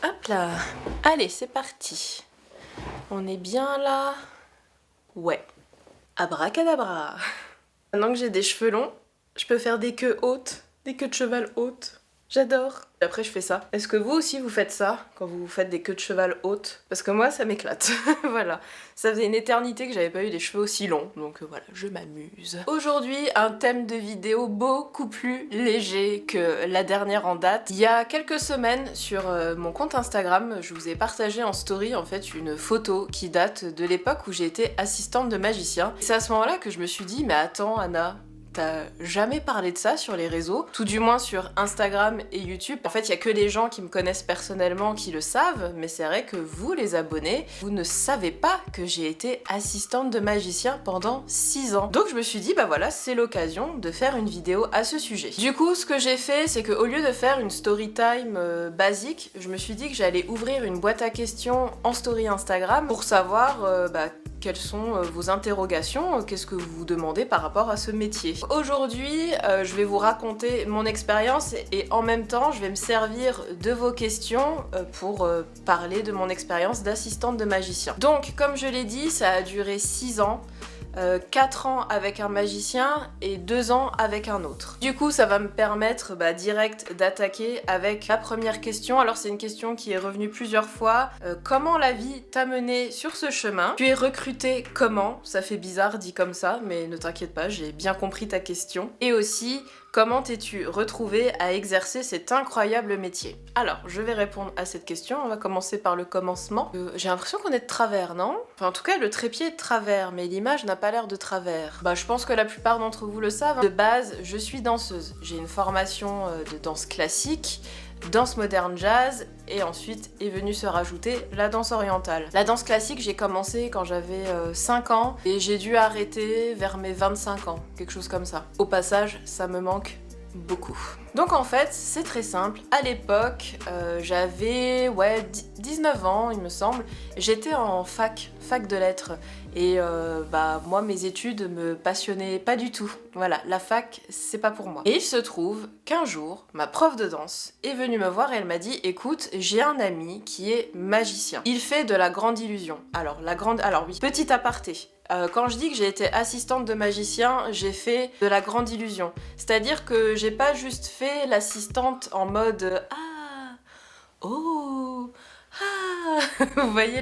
Hop là. Allez, c'est parti. On est bien là. Ouais. Abracadabra. Maintenant que j'ai des cheveux longs, je peux faire des queues hautes, des queues de cheval hautes. J'adore. Après je fais ça. Est-ce que vous aussi vous faites ça quand vous faites des queues de cheval hautes? Parce que moi ça m'éclate. Voilà. Ça faisait une éternité que j'avais pas eu des cheveux aussi longs, donc voilà, je m'amuse. Aujourd'hui, un thème de vidéo beaucoup plus léger que la dernière en date. Il y a quelques semaines, sur mon compte Instagram, je vous ai partagé en story en fait une photo qui date de l'époque où j'ai été assistante de magicien. C'est à ce moment-là que je me suis dit, mais attends Anna, t'as jamais parlé de ça sur les réseaux, tout du moins sur Instagram et YouTube. En fait, il y a que les gens qui me connaissent personnellement qui le savent, mais c'est vrai que vous, les abonnés, vous ne savez pas que j'ai été assistante de magicien pendant 6 ans. Donc je me suis dit, bah voilà, c'est l'occasion de faire une vidéo à ce sujet. Du coup, ce que j'ai fait, c'est qu'au lieu de faire une story time basique, je me suis dit que j'allais ouvrir une boîte à questions en story Instagram pour savoir quelles sont vos interrogations, qu'est-ce que vous vous demandez par rapport à ce métier. Aujourd'hui, je vais vous raconter mon expérience et en même temps, je vais me servir de vos questions pour parler de mon expérience d'assistante de magicien. Donc, comme je l'ai dit, ça a duré 6 ans. 4 ans avec un magicien et 2 ans avec un autre. Du coup, ça va me permettre direct d'attaquer avec la première question. Alors c'est une question qui est revenue plusieurs fois. Comment la vie t'a mené sur ce chemin? Tu es recruté comment? Ça fait bizarre dit comme ça, mais ne t'inquiète pas, j'ai bien compris ta question. Et aussi, comment t'es-tu retrouvé à exercer cet incroyable métier? Alors, je vais répondre à cette question. On va commencer par le commencement. J'ai l'impression qu'on est de travers, non? Enfin, en tout cas, le trépied est de travers, mais l'image n'a pas l'air de travers. Je pense que la plupart d'entre vous le savent. De base, je suis danseuse. J'ai une formation de danse classique, danse moderne jazz, et ensuite est venue se rajouter la danse orientale. La danse classique, j'ai commencé quand j'avais 5 ans et j'ai dû arrêter vers mes 25 ans, quelque chose comme ça. Au passage, ça me manque beaucoup. Donc en fait, c'est très simple. À l'époque, j'avais 19 ans, il me semble. J'étais en fac de lettres. Et moi, mes études me passionnaient pas du tout. Voilà, la fac, c'est pas pour moi. Et il se trouve qu'un jour, ma prof de danse est venue me voir et elle m'a dit, écoute, j'ai un ami qui est magicien. Il fait de la grande illusion. Alors oui, petit aparté. Quand je dis que j'ai été assistante de magicien, j'ai fait de la grande illusion. C'est-à-dire que j'ai pas juste fait l'assistante en mode ah, oh, ah. Vous voyez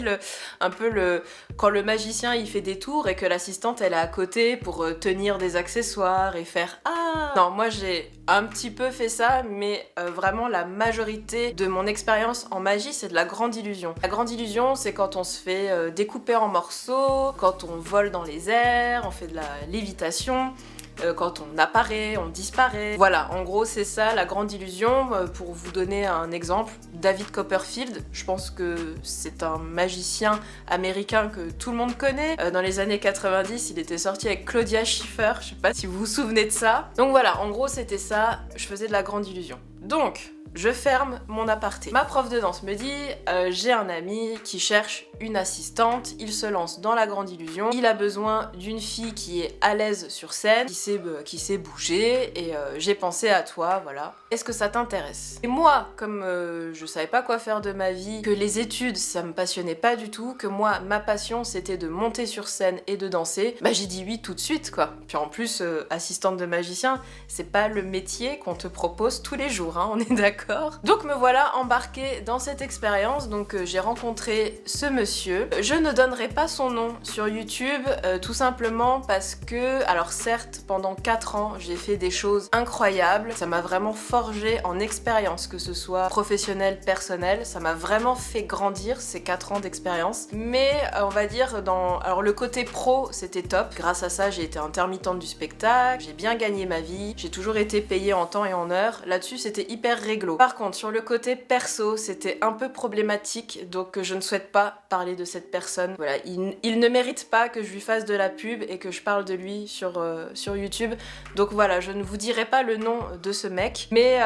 quand le magicien il fait des tours et que l'assistante elle est à côté pour tenir des accessoires et faire ah. Non, moi j'ai un petit peu fait ça, mais vraiment la majorité de mon expérience en magie c'est de la grande illusion. La grande illusion c'est quand on se fait découper en morceaux, quand on vole dans les airs, on fait de la lévitation. Quand on apparaît, on disparaît. Voilà, en gros c'est ça la grande illusion. Pour vous donner un exemple, David Copperfield, je pense que c'est un magicien américain que tout le monde connaît. Dans les années 90, il était sorti avec Claudia Schiffer, je sais pas si vous vous souvenez de ça. Donc voilà, en gros c'était ça, je faisais de la grande illusion. Donc, je ferme mon aparté. Ma prof de danse me dit j'ai un ami qui cherche une assistante, il se lance dans la grande illusion, il a besoin d'une fille qui est à l'aise sur scène, qui sait bouger, et j'ai pensé à toi, voilà. Est-ce que ça t'intéresse? Et moi, comme je savais pas quoi faire de ma vie, que les études ça me passionnait pas du tout, que moi ma passion c'était de monter sur scène et de danser, j'ai dit oui tout de suite quoi. Puis en plus, assistante de magicien, c'est pas le métier qu'on te propose tous les jours, hein, on est d'accord. Donc me voilà embarquée dans cette expérience, donc j'ai rencontré ce monsieur. Je ne donnerai pas son nom sur YouTube, tout simplement parce que, alors certes, pendant 4 ans, j'ai fait des choses incroyables, ça m'a vraiment forgé en expérience, que ce soit professionnelle, personnelle, ça m'a vraiment fait grandir ces 4 ans d'expérience. Mais on va dire, alors le côté pro, c'était top. Grâce à ça, j'ai été intermittente du spectacle, j'ai bien gagné ma vie, j'ai toujours été payée en temps et en heure. Là-dessus, c'était hyper réglo. Par contre, sur le côté perso, c'était un peu problématique, donc je ne souhaite pas parler de cette personne. Voilà, il ne mérite pas que je lui fasse de la pub et que je parle de lui sur YouTube. Donc voilà, je ne vous dirai pas le nom de ce mec, mais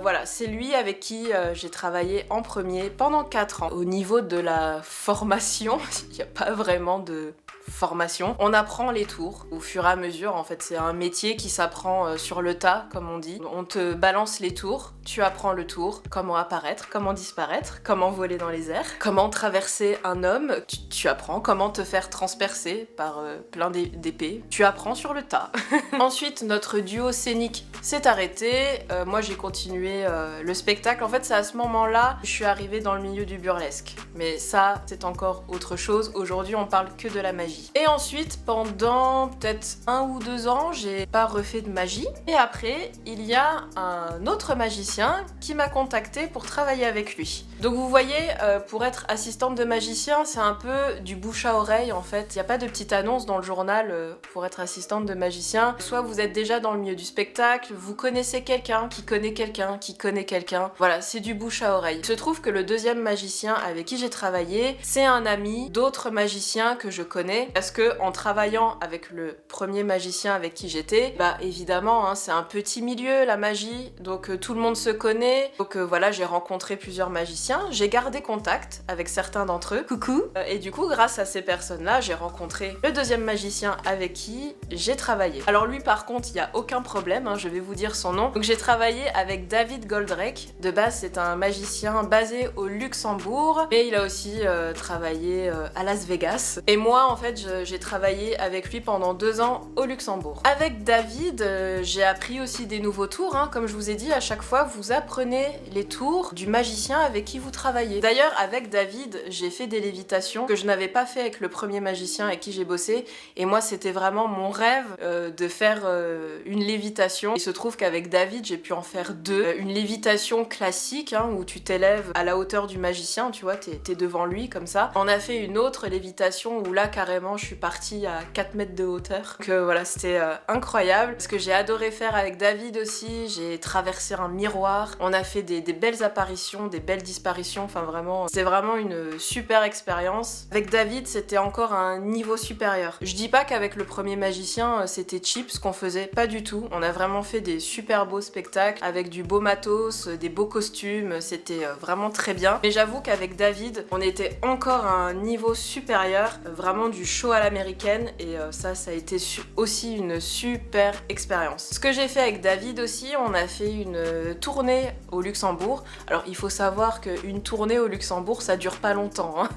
voilà, c'est lui avec qui j'ai travaillé en premier pendant 4 ans. Au niveau de la formation, il n'y a pas vraiment de formation. On apprend les tours au fur et à mesure. En fait, c'est un métier qui s'apprend sur le tas, comme on dit. On te balance les tours, tu apprends le tour, comment apparaître, comment disparaître, comment voler dans les airs, comment traverser un homme, tu apprends comment te faire transpercer par plein d'épées. Tu apprends sur le tas. Ensuite, notre duo scénique s'est arrêté. Moi, j'ai continué le spectacle. En fait, c'est à ce moment-là que je suis arrivée dans le milieu du burlesque. Mais ça, c'est encore autre chose. Aujourd'hui, on parle que de la magie. Et ensuite, pendant peut-être 1 ou 2 ans, j'ai pas refait de magie. Et après, il y a un autre magicien qui m'a contacté pour travailler avec lui. Donc vous voyez, pour être assistante de magicien, c'est un peu du bouche à oreille en fait. Il n'y a pas de petite annonce dans le journal pour être assistante de magicien. Soit vous êtes déjà dans le milieu du spectacle, vous connaissez quelqu'un qui connaît quelqu'un qui connaît quelqu'un. Voilà, c'est du bouche à oreille. Il se trouve que le deuxième magicien avec qui j'ai travaillé, c'est un ami d'autres magiciens que je connais. Parce que en travaillant avec le premier magicien avec qui j'étais, bah évidemment, hein, c'est un petit milieu la magie, donc tout le monde se connaît. Donc voilà, j'ai rencontré plusieurs magiciens. J'ai gardé contact avec certains d'entre eux. Coucou. Et du coup, grâce à ces personnes-là, j'ai rencontré le deuxième magicien avec qui j'ai travaillé. Alors lui, par contre, il n'y a aucun problème, hein, je vais vous dire son nom. Donc j'ai travaillé avec David Goldrake. De base, c'est un magicien basé au Luxembourg, mais il a aussi travaillé à Las Vegas. Et moi, en fait, j'ai travaillé avec lui pendant 2 ans au Luxembourg. Avec David, j'ai appris aussi des nouveaux tours, hein. Comme je vous ai dit, à chaque fois, vous apprenez les tours du magicien avec qui vous travaillez. D'ailleurs, avec David, j'ai fait des lévitations que je n'avais pas fait avec le premier magicien avec qui j'ai bossé. Et moi, c'était vraiment mon rêve de faire une lévitation. Il se trouve qu'avec David, j'ai pu en faire 2. Une lévitation classique, hein, où tu t'élèves à la hauteur du magicien, tu vois, t'es devant lui comme ça. On a fait une autre lévitation où là, carrément, je suis partie à 4 mètres de hauteur. Donc voilà, c'était incroyable. Ce que j'ai adoré faire avec David aussi, j'ai traversé un miroir. On a fait des belles apparitions, des belles disparitions. Enfin vraiment, c'était vraiment une super expérience. Avec David, c'était encore un niveau supérieur. Je dis pas qu'avec le premier magicien, c'était cheap ce qu'on faisait, pas du tout. On a vraiment fait des super beaux spectacles avec du beau matos, des beaux costumes, c'était vraiment très bien. Mais j'avoue qu'avec David, on était encore à un niveau supérieur, vraiment du show à l'américaine, et ça a été aussi une super expérience. Ce que j'ai fait avec David aussi, on a fait une tournée au Luxembourg. Alors il faut savoir qu'une tournée au Luxembourg, ça dure pas longtemps, hein.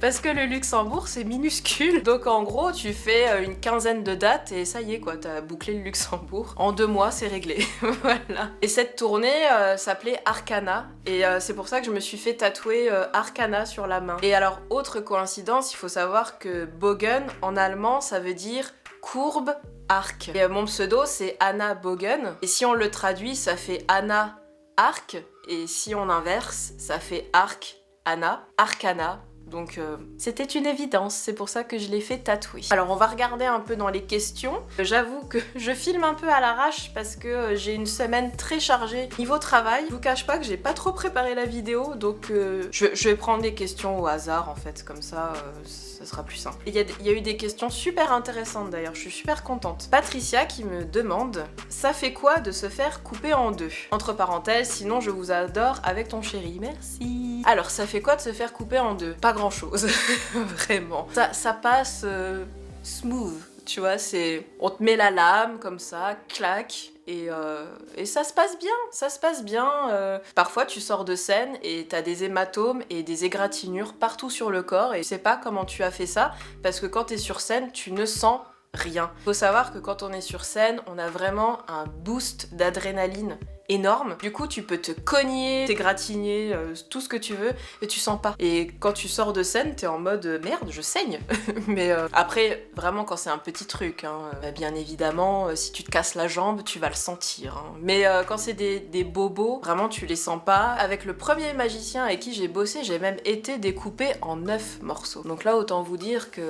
Parce que le Luxembourg, c'est minuscule. Donc en gros, tu fais une quinzaine de dates et ça y est quoi, t'as bouclé le Luxembourg. En 2 mois, c'est réglé. Voilà. Et cette tournée s'appelait Arcana, et c'est pour ça que je me suis fait tatouer Arcana sur la main. Et alors, autre coïncidence, il faut savoir que Bogen, en allemand, ça veut dire courbe, arc. Et mon pseudo, c'est Anna Bogen. Et si on le traduit, ça fait Anna Arc. Et si on inverse, ça fait Arc, Anna, Arcana. Donc c'était une évidence, c'est pour ça que je l'ai fait tatouer. Alors on va regarder un peu dans les questions. J'avoue que je filme un peu à l'arrache parce que j'ai une semaine très chargée niveau travail. Je vous cache pas que j'ai pas trop préparé la vidéo, donc je vais prendre des questions au hasard en fait, comme ça sera plus simple. Il y a eu des questions super intéressantes d'ailleurs, je suis super contente. Patricia qui me demande « Ça fait quoi de se faire couper en 2 ?» Entre parenthèses, sinon je vous adore avec ton chéri, merci. Alors ça fait quoi de se faire couper en 2 ? Pas grand chose, vraiment. Ça passe smooth, tu vois, on te met la lame comme ça, clac, et ça se passe bien, ça se passe bien. Parfois tu sors de scène et t'as des hématomes et des égratignures partout sur le corps et je sais pas comment tu as fait ça, parce que quand t'es sur scène, tu ne sens rien. Faut savoir que quand on est sur scène, on a vraiment un boost d'adrénaline énorme. Du coup, tu peux te cogner, t'égratigner, tout ce que tu veux, et tu sens pas. Et quand tu sors de scène, t'es en mode merde, je saigne. Mais après, vraiment, quand c'est un petit truc, hein, bien évidemment, si tu te casses la jambe, tu vas le sentir. Hein. Mais quand c'est des bobos, vraiment, tu les sens pas. Avec le premier magicien avec qui j'ai bossé, j'ai même été découpée en 9 morceaux. Donc là, autant vous dire que...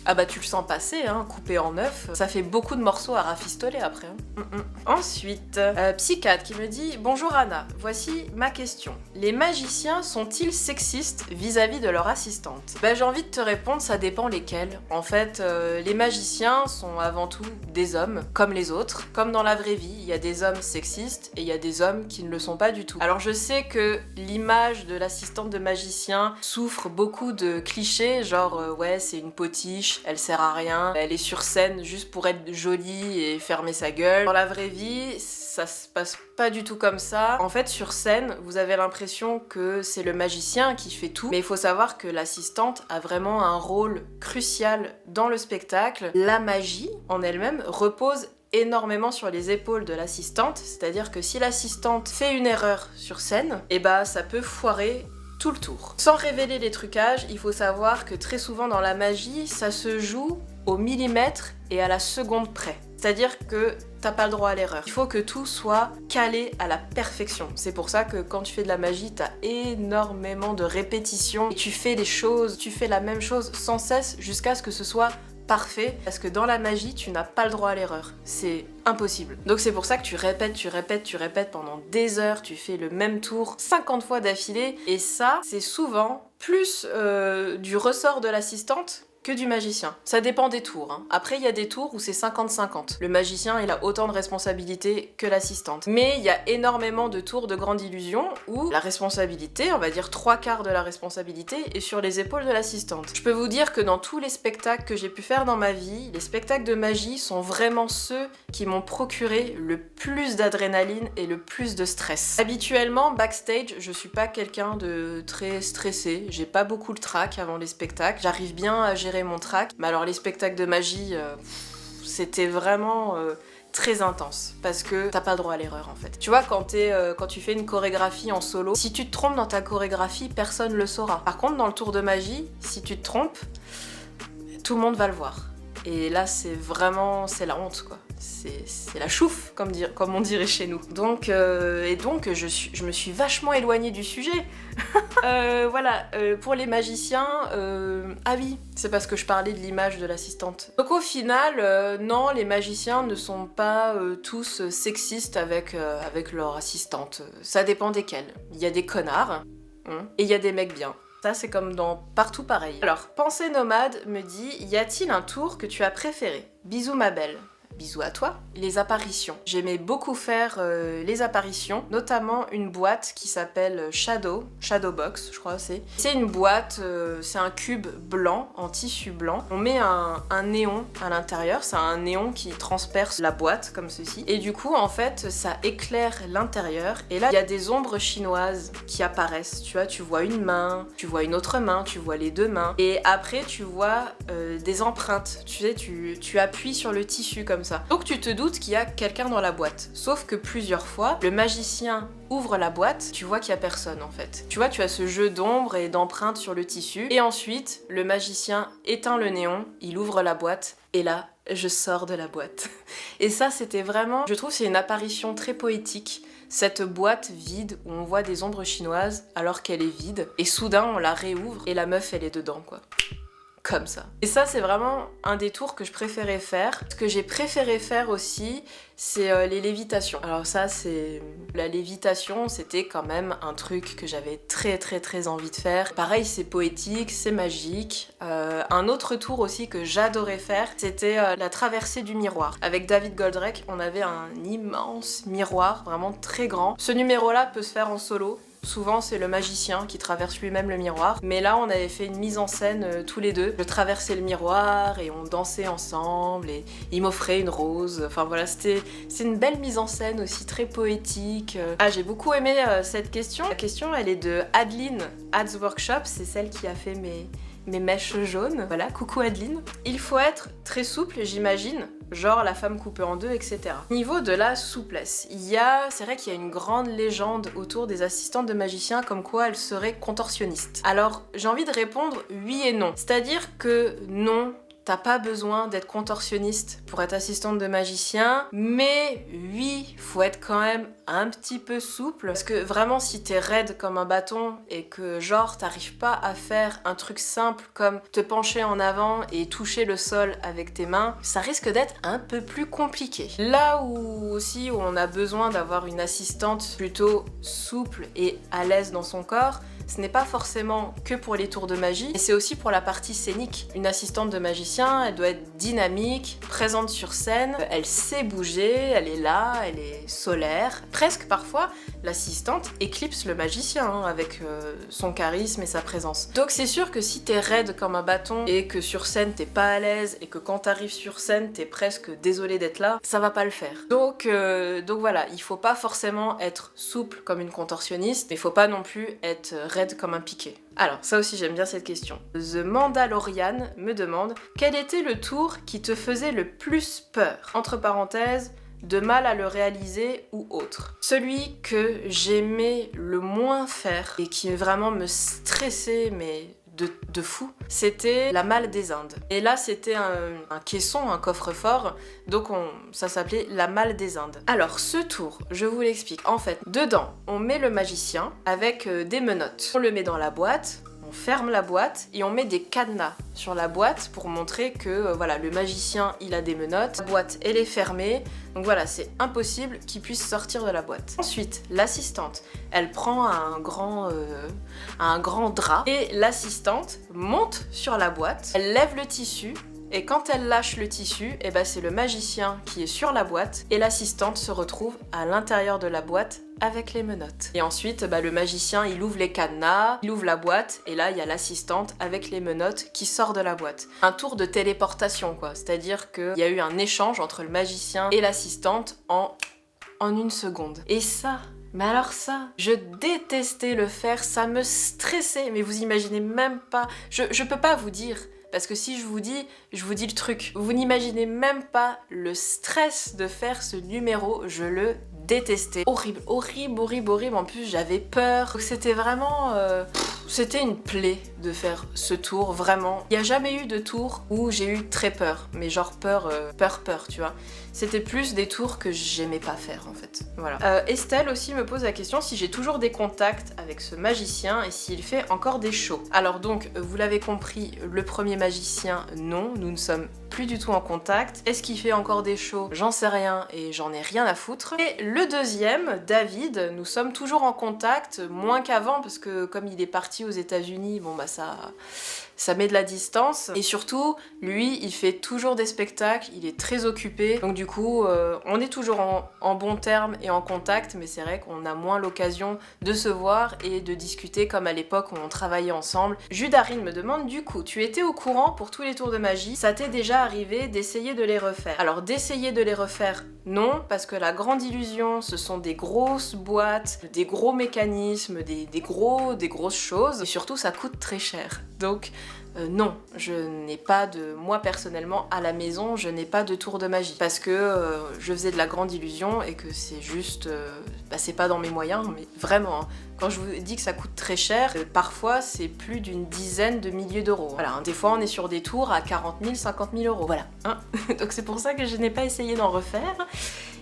Ah bah tu le sens passer, hein, coupé en 9. Ça fait beaucoup de morceaux à rafistoler après. Hein. Ensuite, Psycha Kat qui me dit « Bonjour Anna, voici ma question. Les magiciens sont-ils sexistes vis-à-vis de leur assistante ?» J'ai envie de te répondre, ça dépend lesquels. En fait, les magiciens sont avant tout des hommes, comme les autres. Comme dans la vraie vie, il y a des hommes sexistes et il y a des hommes qui ne le sont pas du tout. Alors je sais que l'image de l'assistante de magicien souffre beaucoup de clichés, genre ouais, c'est une potiche, elle sert à rien, elle est sur scène juste pour être jolie et fermer sa gueule. Dans la vraie vie, ça se passe pas du tout comme ça. En fait, sur scène, vous avez l'impression que c'est le magicien qui fait tout, mais il faut savoir que l'assistante a vraiment un rôle crucial dans le spectacle. La magie, en elle-même, repose énormément sur les épaules de l'assistante, c'est-à-dire que si l'assistante fait une erreur sur scène, et ça peut foirer tout le tour. Sans révéler les trucages, il faut savoir que très souvent dans la magie, ça se joue au millimètre et à la seconde près. C'est-à-dire que t'as pas le droit à l'erreur. Il faut que tout soit calé à la perfection. C'est pour ça que quand tu fais de la magie, t'as énormément de répétitions et tu fais des choses, tu fais la même chose sans cesse jusqu'à ce que ce soit parfait, parce que dans la magie, tu n'as pas le droit à l'erreur. C'est impossible. Donc c'est pour ça que tu répètes pendant des heures, tu fais le même tour 50 fois d'affilée, et ça, c'est souvent plus du ressort de l'assistante que du magicien. Ça dépend des tours, hein. Après, il y a des tours où c'est 50-50. Le magicien, il a autant de responsabilités que l'assistante. Mais il y a énormément de tours de grande illusion où la responsabilité, on va dire 3/4 de la responsabilité, est sur les épaules de l'assistante. Je peux vous dire que dans tous les spectacles que j'ai pu faire dans ma vie, les spectacles de magie sont vraiment ceux qui m'ont procuré le plus d'adrénaline et le plus de stress. Habituellement, backstage, je suis pas quelqu'un de très stressé. J'ai pas beaucoup le trac avant les spectacles. J'arrive bien à gérer mon trac. Mais alors les spectacles de magie, c'était vraiment très intense parce que t'as pas le droit à l'erreur en fait. Tu vois, quand tu fais une chorégraphie en solo, si tu te trompes dans ta chorégraphie, personne le saura. Par contre, dans le tour de magie, si tu te trompes, tout le monde va le voir. Et là, c'est la honte quoi. C'est la chouffe, comme on dirait chez nous. Donc, je me suis vachement éloignée du sujet. Voilà, pour les magiciens, ah oui, c'est parce que je parlais de l'image de l'assistante. Donc au final, non, les magiciens ne sont pas tous sexistes avec leur assistante. Ça dépend desquels. Il y a des connards, et il y a des mecs bien. Ça, c'est comme dans partout pareil. Alors, Pensée Nomade me dit « Y a-t-il un tour que tu as préféré ? Bisous ma belle ». Bisous à toi. Les apparitions. J'aimais beaucoup faire les apparitions, notamment une boîte qui s'appelle Shadowbox, je crois c'est. C'est une boîte, c'est un cube blanc, en tissu blanc. On met un néon à l'intérieur, c'est un néon qui transperce la boîte comme ceci. Et du coup, en fait, ça éclaire l'intérieur. Et là, il y a des ombres chinoises qui apparaissent. Tu vois, tu vois une main, tu vois une autre main, tu vois les deux mains. Et après, tu vois des empreintes. Tu sais, tu appuies sur le tissu comme ça. Donc tu te doutes qu'il y a quelqu'un dans la boîte. Sauf que plusieurs fois, le magicien ouvre la boîte, tu vois qu'il y a personne en fait. Tu vois, tu as ce jeu d'ombre et d'empreintes sur le tissu. Et ensuite, le magicien éteint le néon, il ouvre la boîte, et là, je sors de la boîte. Et ça, c'était vraiment... Je trouve que c'est une apparition très poétique. Cette boîte vide où on voit des ombres chinoises alors qu'elle est vide. Et soudain, on la réouvre et la meuf, elle est dedans quoi. Comme ça. Et ça, c'est vraiment un des tours que je préférais faire. Ce que j'ai préféré faire aussi, c'est les lévitations. Alors ça, c'est... La lévitation, c'était quand même un truc que j'avais très envie de faire. Pareil, c'est poétique, c'est magique. Un autre tour aussi que j'adorais faire, c'était la traversée du miroir. Avec David Goldrake, on avait un immense miroir, vraiment très grand. Ce numéro-là peut se faire en solo. Souvent, c'est le magicien qui traverse lui-même le miroir. Mais là, on avait fait une mise en scène tous les deux. Je traversais le miroir et on dansait ensemble et il m'offrait une rose. Enfin voilà, c'est une belle mise en scène aussi, très poétique. Ah, j'ai beaucoup aimé cette question. La question, elle est de Adeline Ads Workshop. C'est celle qui a fait mes mèches jaunes. Voilà, coucou Adeline. Il faut être très souple, j'imagine. Genre la femme coupée en deux, etc. Niveau de la souplesse, c'est vrai qu'il y a une grande légende autour des assistantes de magiciens comme quoi elles seraient contorsionnistes. Alors j'ai envie de répondre oui et non. C'est-à-dire que non, t'as pas besoin d'être contorsionniste pour être assistante de magicien, mais oui, faut être quand même un petit peu souple, parce que vraiment si t'es raide comme un bâton et que genre t'arrives pas à faire un truc simple comme te pencher en avant et toucher le sol avec tes mains, ça risque d'être un peu plus compliqué. Là où aussi où on a besoin d'avoir une assistante plutôt souple et à l'aise dans son corps, ce n'est pas forcément que pour les tours de magie, mais c'est aussi pour la partie scénique. Une assistante de magicien, elle doit être dynamique, présente sur scène, elle sait bouger, elle est là, elle est solaire. Presque parfois, l'assistante éclipse le magicien avec son charisme et sa présence. Donc c'est sûr que si t'es raide comme un bâton et que sur scène t'es pas à l'aise et que quand t'arrives sur scène t'es presque désolé d'être là, ça va pas le faire. Donc voilà, il faut pas forcément être souple comme une contorsionniste, mais il faut pas non plus être raide comme un piqué. Alors, ça aussi j'aime bien cette question. The Mandalorian me demande quel était le tour qui te faisait le plus peur? Entre parenthèses, de mal à le réaliser ou autre. Celui que j'aimais le moins faire et qui vraiment me stressait, mais de fou, c'était la Malle des Indes. Et là, c'était un caisson, un coffre-fort, donc ça s'appelait la Malle des Indes. Alors, ce tour, je vous l'explique. En fait, dedans, on met le magicien avec des menottes. On le met dans la boîte, on ferme la boîte et on met des cadenas sur la boîte pour montrer que voilà, le magicien il a des menottes, la boîte elle est fermée, donc voilà, c'est impossible qu'il puisse sortir de la boîte. Ensuite, l'assistante, elle prend un grand drap et l'assistante monte sur la boîte, elle lève le tissu. Et quand elle lâche le tissu, eh ben c'est le magicien qui est sur la boîte et l'assistante se retrouve à l'intérieur de la boîte avec les menottes. Et ensuite, le magicien, il ouvre les cadenas, il ouvre la boîte et là, il y a l'assistante avec les menottes qui sort de la boîte. Un tour de téléportation, quoi. C'est-à-dire qu'il y a eu un échange entre le magicien et l'assistante en une seconde. Et ça... Mais alors ça, je détestais le faire, ça me stressait, mais vous imaginez même pas... Je peux pas vous dire... Parce que si je vous dis le truc. Vous n'imaginez même pas le stress de faire ce numéro, je le détestais. Horrible, horrible, horrible, horrible. En plus, j'avais peur. C'était vraiment... c'était une plaie de faire ce tour, vraiment. Il n'y a jamais eu de tour où j'ai eu très peur. Mais genre peur, tu vois. C'était plus des tours que j'aimais pas faire, en fait. Voilà. Estelle aussi me pose la question si j'ai toujours des contacts avec ce magicien et s'il fait encore des shows. Alors donc, vous l'avez compris, le premier magicien, non, nous ne sommes plus du tout en contact. Est-ce qu'il fait encore des shows? J'en sais rien et j'en ai rien à foutre. Et le deuxième, David, nous sommes toujours en contact, moins qu'avant, parce que comme il est parti aux États-Unis, bon bah ça met de la distance. Et surtout, lui, il fait toujours des spectacles, il est très occupé. Donc du coup, on est toujours en bons termes et en contact, mais c'est vrai qu'on a moins l'occasion de se voir et de discuter comme à l'époque où on travaillait ensemble. Judarine me demande du coup, tu étais au courant pour tous les tours de magie? Ça t'est déjà arrivé d'essayer de les refaire? Alors d'essayer de les refaire, non, parce que la grande illusion, ce sont des grosses boîtes, des gros mécanismes, des grosses choses, et surtout ça coûte très cher. Donc non, je n'ai pas de... Moi personnellement, à la maison, je n'ai pas de tour de magie. Parce que je faisais de la grande illusion et que c'est juste... c'est pas dans mes moyens, mais vraiment. Hein. Quand je vous dis que ça coûte très cher, parfois c'est plus d'une dizaine de milliers d'euros. Voilà, hein. Des fois on est sur des tours à 40 000, 50 000 euros. Voilà. Hein. Donc c'est pour ça que je n'ai pas essayé d'en refaire.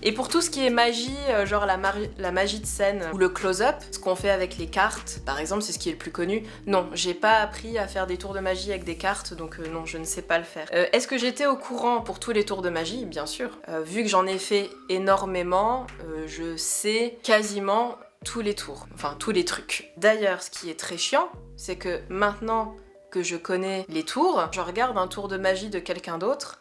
Et pour tout ce qui est magie, genre la magie de scène ou le close-up, ce qu'on fait avec les cartes, par exemple, c'est ce qui est le plus connu. Non, j'ai pas appris à faire des tours de magie avec des cartes, donc non, je ne sais pas le faire. Est-ce que j'étais au courant pour tous les tours de magie? Bien sûr. Vu que j'en ai fait énormément, je sais quasiment tous les tours, enfin tous les trucs. D'ailleurs, ce qui est très chiant, c'est que maintenant que je connais les tours, je regarde un tour de magie de quelqu'un d'autre,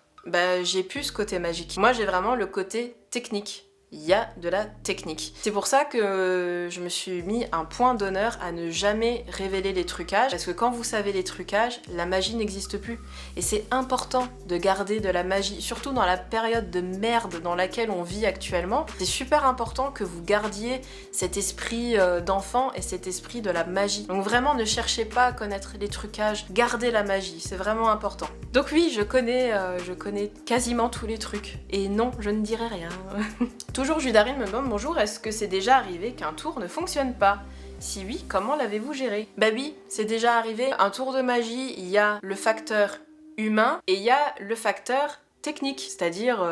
j'ai plus ce côté magique. Moi, j'ai vraiment le côté technique. Il y a de la technique. C'est pour ça que je me suis mis un point d'honneur à ne jamais révéler les trucages, parce que quand vous savez les trucages, la magie n'existe plus. Et c'est important de garder de la magie, surtout dans la période de merde dans laquelle on vit actuellement. C'est super important que vous gardiez cet esprit d'enfant et cet esprit de la magie. Donc vraiment, ne cherchez pas à connaître les trucages, gardez la magie, c'est vraiment important. Donc oui, je connais quasiment tous les trucs. Et non, je ne dirai rien. Toujours Judarine me demande bonjour, est-ce que c'est déjà arrivé qu'un tour ne fonctionne pas? Si oui, comment l'avez-vous géré? Bah oui, c'est déjà arrivé. Un tour de magie, il y a le facteur humain et il y a le facteur technique, c'est-à-dire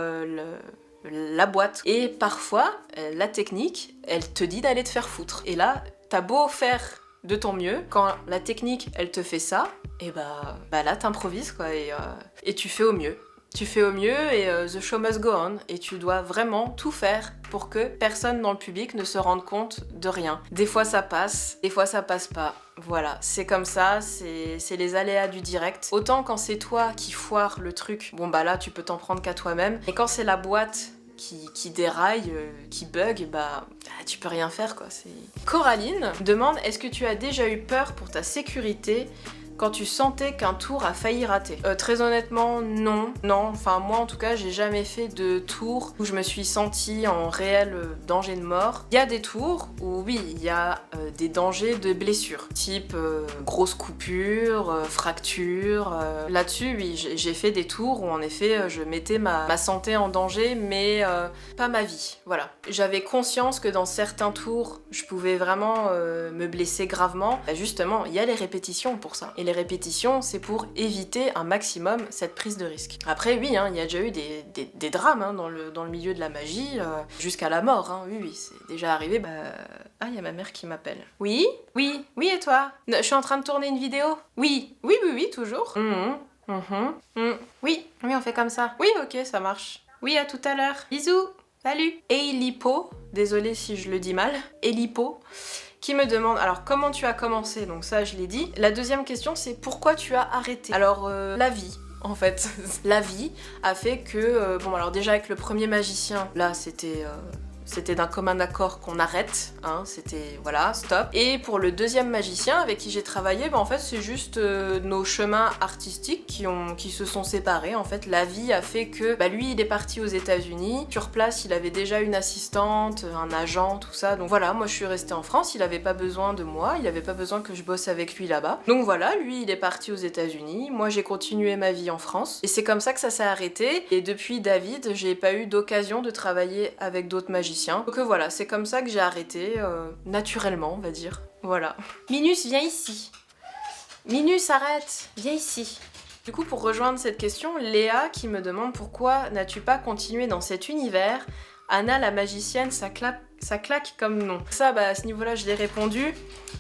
la boîte. Et parfois, la technique, elle te dit d'aller te faire foutre. Et là, t'as beau faire de ton mieux, quand la technique, elle te fait ça, et bah là, t'improvises, quoi, et tu fais au mieux. Tu fais au mieux et the show must go on, et tu dois vraiment tout faire pour que personne dans le public ne se rende compte de rien. Des fois ça passe, des fois ça passe pas. Voilà, c'est comme ça, c'est les aléas du direct. Autant quand c'est toi qui foire le truc, bon bah là tu peux t'en prendre qu'à toi-même. Et quand c'est la boîte qui déraille, qui bug, bah tu peux rien faire quoi. Coraline demande, est-ce que tu as déjà eu peur pour ta sécurité quand tu sentais qu'un tour a failli rater? Très honnêtement, non. Non, enfin moi en tout cas, j'ai jamais fait de tour où je me suis sentie en réel danger de mort. Il y a des tours où oui, il y a des dangers de blessures, type grosse coupure, fracture. Là-dessus, oui, j'ai fait des tours où en effet, je mettais ma santé en danger, mais pas ma vie. Voilà. J'avais conscience que dans certains tours, je pouvais vraiment me blesser gravement. Bah, justement, il y a les répétitions pour ça. Et les répétitions, c'est pour éviter un maximum cette prise de risque. Après, oui, hein, il y a déjà eu des drames hein, dans le milieu de la magie, jusqu'à la mort. Hein. Oui, c'est déjà arrivé. Ah, il y a ma mère qui m'appelle. Oui, et toi? Je suis en train de tourner une vidéo. Oui, toujours. Oui, on fait comme ça. Oui, ok, ça marche. Oui, à tout à l'heure. Bisous. Salut. Elipo, désolée si je le dis mal. Elipo, qui me demande, alors comment tu as commencé? Donc ça je l'ai dit. La deuxième question c'est pourquoi tu as arrêté? Alors la vie en fait. La vie a fait que, bon alors déjà avec le premier magicien, là c'était d'un commun accord qu'on arrête, hein, c'était voilà, stop. Et pour le deuxième magicien avec qui j'ai travaillé, en fait c'est juste nos chemins artistiques qui se sont séparés. En fait la vie a fait que lui il est parti aux États-Unis. Sur place il avait déjà une assistante, un agent, tout ça. Donc voilà, moi je suis restée en France, il avait pas besoin de moi, il avait pas besoin que je bosse avec lui là-bas. Donc voilà, lui il est parti aux États-Unis, moi j'ai continué ma vie en France. Et c'est comme ça que ça s'est arrêté. Et depuis David, j'ai pas eu d'occasion de travailler avec d'autres magiciens. Donc voilà, c'est comme ça que j'ai arrêté, naturellement, on va dire. Voilà. Minus, viens ici. Minus, arrête, viens ici. Du coup, pour rejoindre cette question, Léa qui me demande pourquoi n'as-tu pas continué dans cet univers? Anna la magicienne, ça claque comme nom. Ça, à ce niveau-là, je l'ai répondu.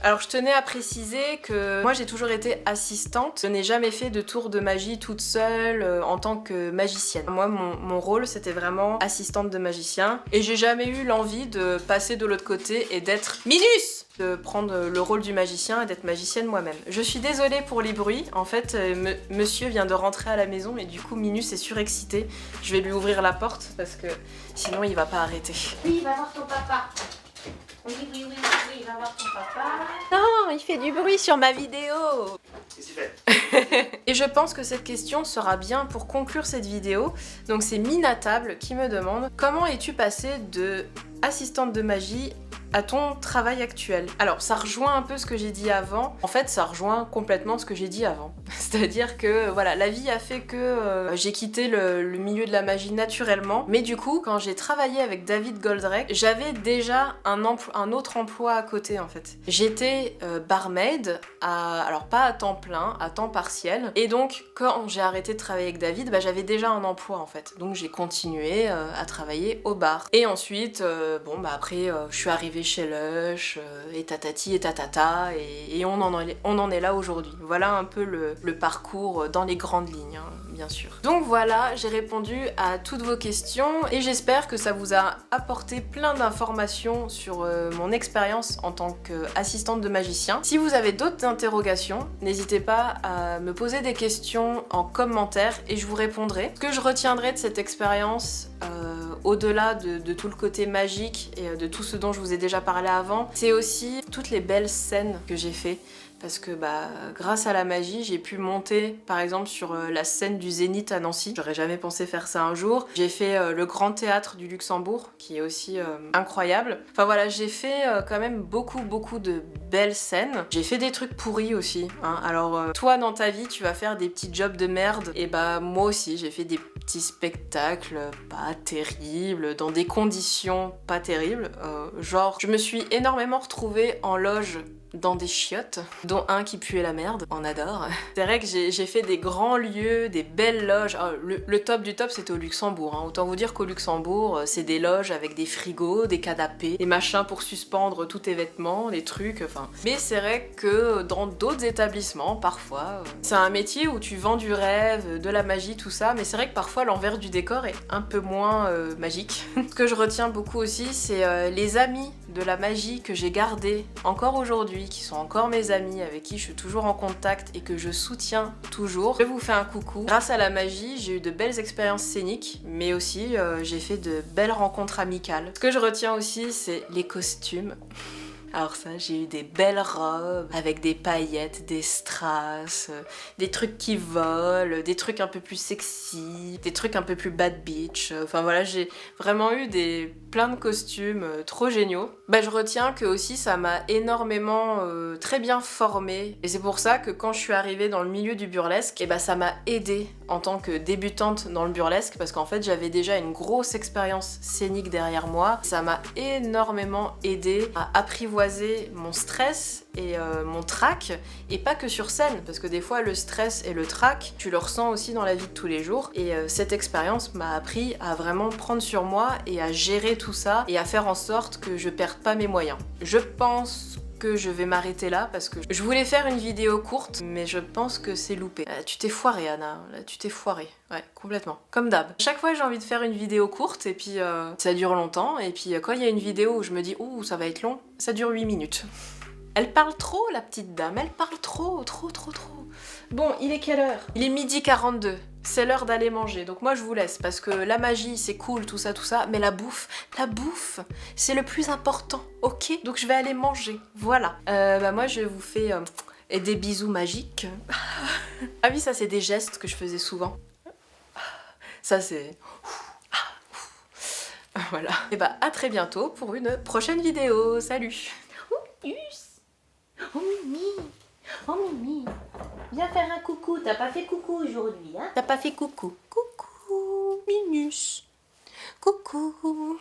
Alors, je tenais à préciser que moi, j'ai toujours été assistante. Je n'ai jamais fait de tour de magie toute seule en tant que magicienne. Moi, mon rôle, c'était vraiment assistante de magicien. Et j'ai jamais eu l'envie de passer de l'autre côté et d'être Minus! De prendre le rôle du magicien et d'être magicienne moi-même. Je suis désolée pour les bruits. En fait, monsieur vient de rentrer à la maison et du coup, Minus est surexcité. Je vais lui ouvrir la porte parce que sinon, il va pas arrêter. Oui, va voir ton papa. Oui, va voir ton papa. Non, il fait du bruit sur ma vidéo. Qu'est-ce qu'il fait? Et je pense que cette question sera bien pour conclure cette vidéo. Donc c'est Minatable qui me demande comment es-tu passée de assistante de magie à ton travail actuel? Alors ça rejoint un peu ce que j'ai dit avant. En fait ça rejoint complètement ce que j'ai dit avant. C'est-à-dire que voilà, la vie a fait que j'ai quitté le milieu de la magie naturellement. Mais du coup quand j'ai travaillé avec David Goldrake, j'avais déjà un autre emploi à côté en fait. J'étais barmaid, alors pas à temps plein, à temps partiel. Et donc quand j'ai arrêté de travailler avec David, j'avais déjà un emploi en fait. Donc j'ai continué à travailler au bar. Et ensuite, après je suis arrivée chez Lush, et tatati et tatata, et on en est là aujourd'hui. Voilà un peu le parcours dans les grandes lignes, hein, bien sûr. Donc voilà, j'ai répondu à toutes vos questions, et j'espère que ça vous a apporté plein d'informations sur mon expérience en tant qu'assistante de magicien. Si vous avez d'autres interrogations, n'hésitez pas à me poser des questions en commentaire, et je vous répondrai. Ce que je retiendrai de cette expérience, au-delà de tout le côté magique et de tout ce dont je vous ai déjà parlé avant, c'est aussi toutes les belles scènes que j'ai fait. Parce que grâce à la magie, j'ai pu monter par exemple sur la scène du Zénith à Nancy. J'aurais jamais pensé faire ça un jour. J'ai fait le Grand Théâtre du Luxembourg, qui est aussi incroyable. Enfin voilà, j'ai fait quand même beaucoup de belles scènes. J'ai fait des trucs pourris aussi. Hein. Alors toi dans ta vie, tu vas faire des petits jobs de merde. Et moi aussi, j'ai fait des petits spectacles pas terribles, dans des conditions pas terribles. Genre, je me suis énormément retrouvée en loge dans des chiottes, dont un qui puait la merde, on adore. C'est vrai que j'ai fait des grands lieux, des belles loges. Oh, le top du top c'était au Luxembourg, hein. Autant vous dire qu'au Luxembourg c'est des loges avec des frigos, des canapés, des machins pour suspendre tous tes vêtements, des trucs, enfin. Mais c'est vrai que dans d'autres établissements, parfois, c'est un métier où tu vends du rêve, de la magie, tout ça, mais c'est vrai que parfois l'envers du décor est un peu moins magique. Ce que je retiens beaucoup aussi, c'est les amis de la magie que j'ai gardés encore aujourd'hui, qui sont encore mes amis, avec qui je suis toujours en contact et que je soutiens toujours. Je vous fais un coucou. Grâce à la magie, j'ai eu de belles expériences scéniques, mais aussi j'ai fait de belles rencontres amicales. Ce que je retiens aussi, c'est les costumes. Alors ça, j'ai eu des belles robes avec des paillettes, des strass, des trucs qui volent, des trucs un peu plus sexy, des trucs un peu plus bad bitch. Enfin voilà, j'ai vraiment eu plein de costumes trop géniaux. Bah je retiens que aussi ça m'a énormément très bien formée. Et c'est pour ça que quand je suis arrivée dans le milieu du burlesque, et bah ça m'a aidée en tant que débutante dans le burlesque parce qu'en fait j'avais déjà une grosse expérience scénique derrière moi. Ça m'a énormément aidée à apprivoiser mon stress et mon trac, et pas que sur scène, parce que des fois le stress et le trac, tu le ressens aussi dans la vie de tous les jours, et cette expérience m'a appris à vraiment prendre sur moi et à gérer tout ça, et à faire en sorte que je perde pas mes moyens. Je pense que je vais m'arrêter là parce que je voulais faire une vidéo courte, mais je pense que c'est loupé. Tu t'es foirée Anna, là tu t'es foirée. Ouais, complètement. Comme d'hab. Chaque fois j'ai envie de faire une vidéo courte et puis ça dure longtemps, et puis quand il y a une vidéo où je me dis ouh ça va être long, ça dure 8 minutes. Elle parle trop la petite dame, elle parle trop. Bon, il est quelle heure? Il est 12h42. C'est l'heure d'aller manger, donc moi je vous laisse parce que la magie c'est cool, tout ça, mais la bouffe, c'est le plus important, ok? Donc je vais aller manger, voilà. Bah moi je vous fais des bisous magiques. Ah oui, ça c'est des gestes que je faisais souvent. Ça c'est... Voilà. Et bah à très bientôt pour une prochaine vidéo, salut! Oh Mimi, oh Mimi, viens faire un coucou, t'as pas fait coucou aujourd'hui, hein? T'as pas fait coucou. Coucou, Minus. Coucou.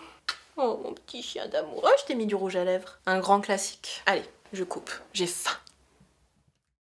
Oh, mon petit chien d'amour. Oh, je t'ai mis du rouge à lèvres. Un grand classique. Allez, je coupe. J'ai faim.